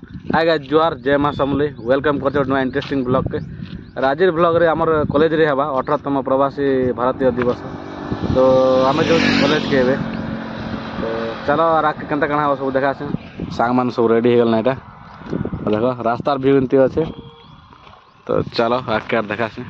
Hi guys जुहार जय मां समली welcome करते नुआ इंटरेस्टिंग ब्लॉग के आज ब्लॉग रे हमर कॉलेज रे हवा 18तम प्रवासी भारतीय दिवस तो आम जो कॉलेज के एबे तो चलो रात केनता कणा हो सब देखा से सांग मान सब रेडी हो गल नाटा देखो रास्तार व्यू एंती अच्छे तो चलो आके देखा से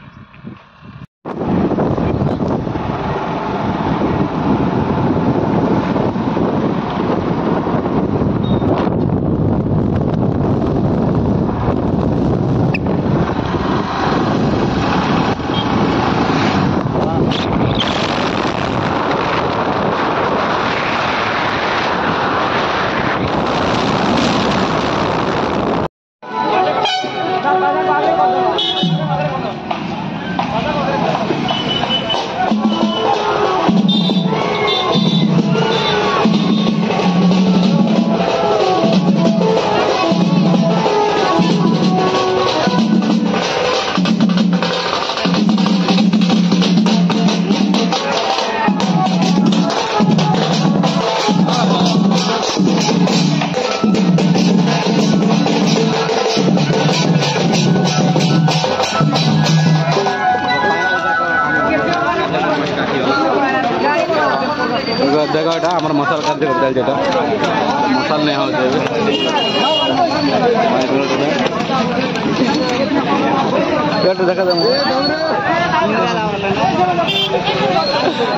देखो এটা আমার মশাল খাদ্য হোটেল যেটা মশাল নেওয়া হচ্ছে এটা দেখা যাবে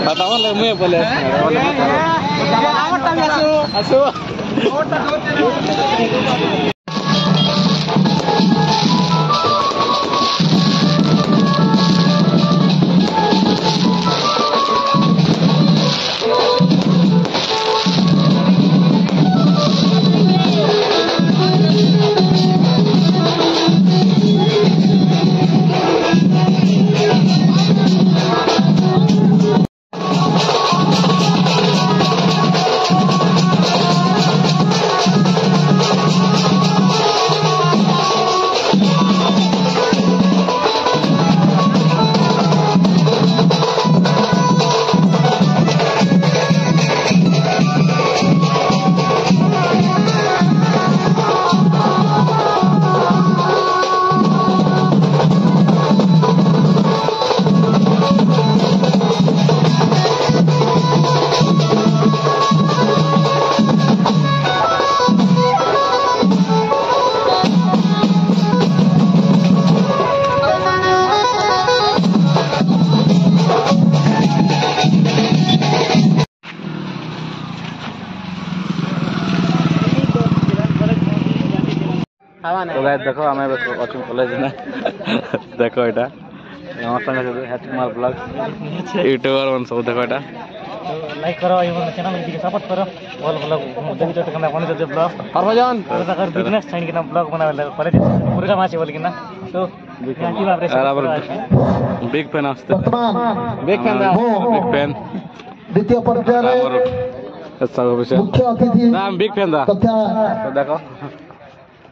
बताओ मुझे बोले আসো तो गाइस देखो आम अच्छे कॉलेज में देखो यहाँ हैप्पी कुमार ब्लॉग यूट्यूबर मन सब देखो यहाँ लाइक करो चैनल के सपोर्ट करो ऑल ब्लॉग देखि तो कना बने तो ब्लॉग हरभजन अगर बिजनेस छैन किना ब्लॉग बनावे कॉलेज पूरा का माछे बोल किना तो बराबर बिग फैन आस्ते बिग फैन द्वितीय पर्याय सब विषय मुख्य अतिथि नाम बिग फैन दा तथा तो देखो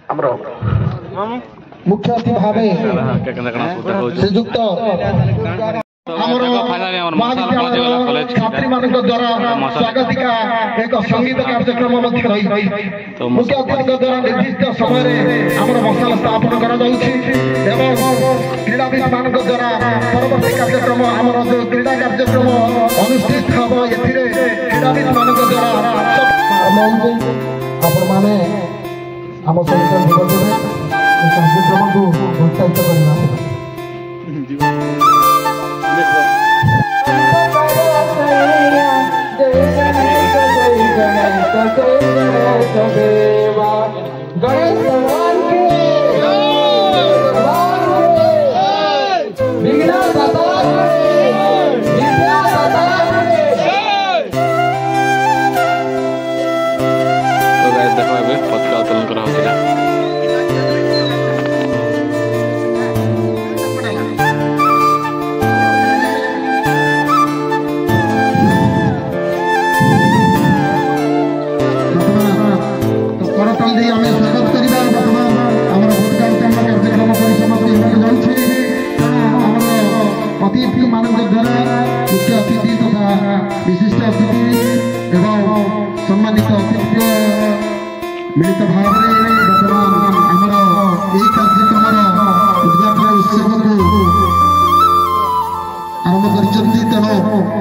हमरो मुख्य अतिथि भावे श्रीयुक्त छात्री मान द्वारा स्वागतिका एक संगीत कार्यक्रम तो मुख्य अतिथि द्वारा निर्दिष्ट समय मसाला स्थापन कर क्रीड़ाविद मान द्वारा परवर्ती कार्यक्रम जो क्रीड़ा कार्यक्रम अनुष्ठित हम क्रीड़ाविद मान द्वारा आपण मैंने आम सहित जोग देवे कार्यक्रम को प्रोत्साहित करना विशिष्ट अतिथि एवं सम्मानित अतिथि मिलित भाव में वर्तमान ଉଦ୍ଘାଟନ ଉତ୍ସବକୁ ଆରମ୍ଭ କରିଛନ୍ତି। ତେଣୁ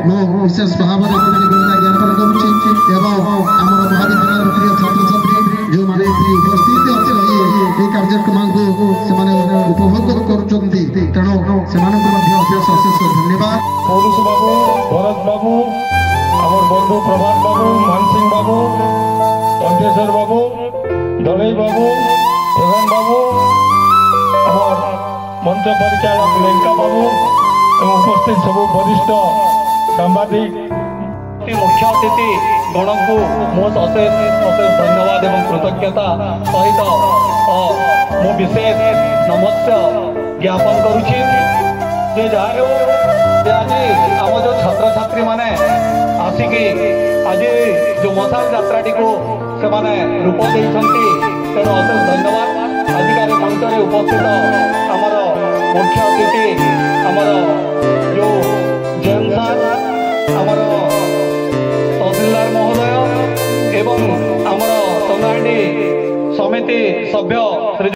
ମୁଁ ବିଶେଷ ଭାବରେ କୃତଜ୍ଞତା ଜ୍ଞାପନ କରୁଛି ଏବଂ ଆମର ମହାବିଦ୍ୟାଳୟର ପ୍ରିୟ ଛାତ୍ରଛାତ୍ରୀ ଯେଉଁମାନେ ଏଠି ଉପସ୍ଥିତ ଅଛନ୍ତି ଏହି କାର୍ଯ୍ୟକ୍ରମକୁ ସେମାନେ ଉପଭୋଗ କରୁଛନ୍ତି। ତେଣୁ ସେମାନଙ୍କୁ ମଧ୍ୟ ଅଶେଷ ଅଶେଷ ଧନ୍ୟବାଦ। ପୌରୁଷ ବାବୁ, ଭରତ ବାବୁ, আমার বন্ধু প্রভাত বাবু, মানসিং বাবু, কণ্ঠেশ্বর বাবু, দলেই বাবু, প্রধান বাবু, আমার মঞ্চ পরিচালক লেঙ্কা বাবু এবং উপস্থিত সবু বরিষ্ঠ সাংবাদিক মুখ্য অতিথি গণকু মো অশেষ অশেষ ধন্যবাদ এবং কৃতজ্ঞতা সহিত মু বিশেষ নমস্য জ্ঞাপন করুছি যে যা হেউ যে আজ আমার যে ছাত্রছাত্রী মানে আসিকি আজ যে মশাল যাত্রাটি সে রূপ দিয়েছেন তেমন অশেষ ধন্যবাদ। আজিকার মঞ্চে উপস্থিত আমার মুখ্য অতিথি আমার যে জেন স্যার, আমার তহসিলদার মহোদয় এবং আমার সন্ধানী সমিতি সভ্য শ্রী